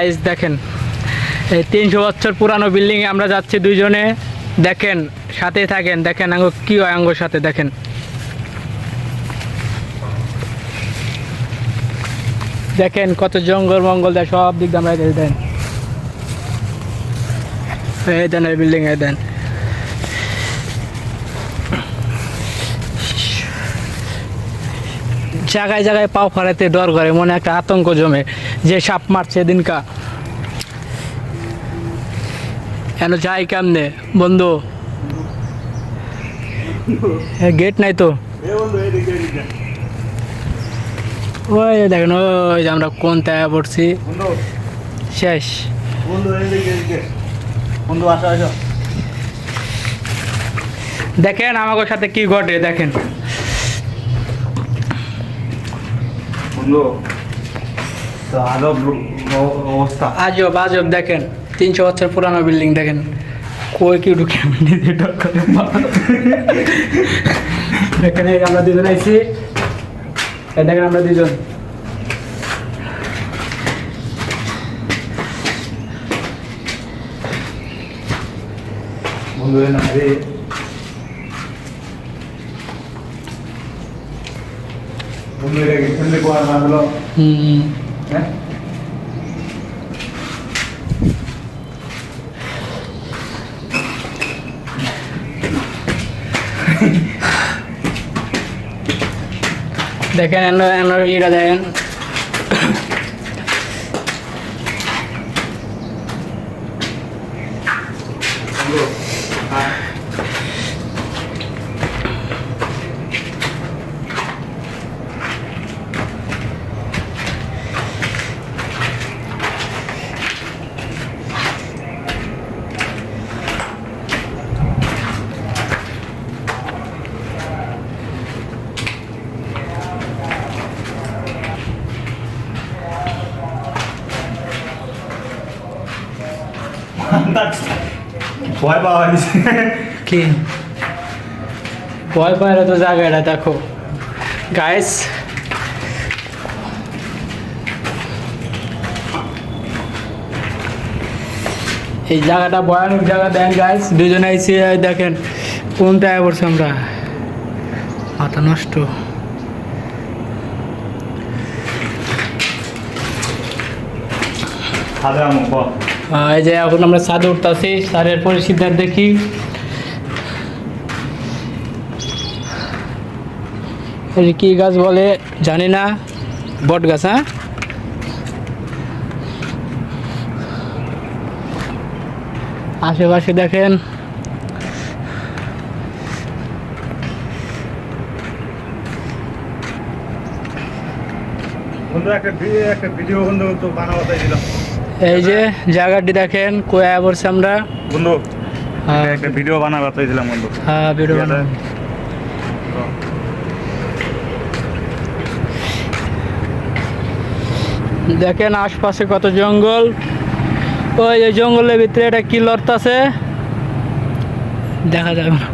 Guys দেখেন এই 300 বছর পুরানো বিল্ডিং এ আমরা যাচ্ছি দুইজনে। দেখেন সাথে থাকেন, দেখেন আঙ্গ কি হয় আঙ্গর সাথে। দেখেন দেখেন কত জঙ্গল মঙ্গল দেয়, সব দিক দিয়ে আমরা দেন এই দেন এই বিল্ডিং এ দেন। জায়গায় জায়গায় পাও ফারাতে ডর করে, মনে একটা আতঙ্ক জমে যে সাপ মারছে দিনকা। কেন যাই কেমনে বন্ধু? গেট নাই তো। ওই দেখেন ওই যে আমরা কোন তায়া পড়ছি শেষ। দেখেন আমাকে সাথে কি ঘটে, দেখেন আজব আজব। দেখেন 300 বছর পুরানো বিল্ডিং, দেখেন কই কি ঢুকে দেখেন এই আমরা দুজন আইছি, দেখেন আমরা দুজন বন্ধু না রে বন্ধু এটা কি ঠান্ডা কোয়া না হলো হ্যাঁ দেখেন এটা দেখেন ভয় পাওয়া হয়েছে কি ভয় পায় না তো জায়গাটা দেখো গাইস। এই জায়গাটা ভয়ানক জায়গা দেন গাইস, দুজনে আইসি দেখেন কোনটা পড়ছে আমরা, মাথা নষ্ট। এই যে এখন আমরা ছাদে উঠতেছি, স্যারের পরিস্থিতি দেখি। কি গাছ বলে জানি না, বট গাছ। হ্যাঁ আশেপাশে দেখেন বন্ধু একটা ভিডিও বন্ধু তো বানাবো চাইছিলাম। এই যে জায়গাটি দেখেন কোয়া পড়ছে আমরা বন্ধু একটা ভিডিও বানাবো চাইছিলাম বন্ধু। হ্যাঁ ভিডিও বানাবো। দেখেন আশপাশে কত জঙ্গল, ওই যে জঙ্গলের ভিতরে একটা কি লড়তাছে দেখা যাবে না।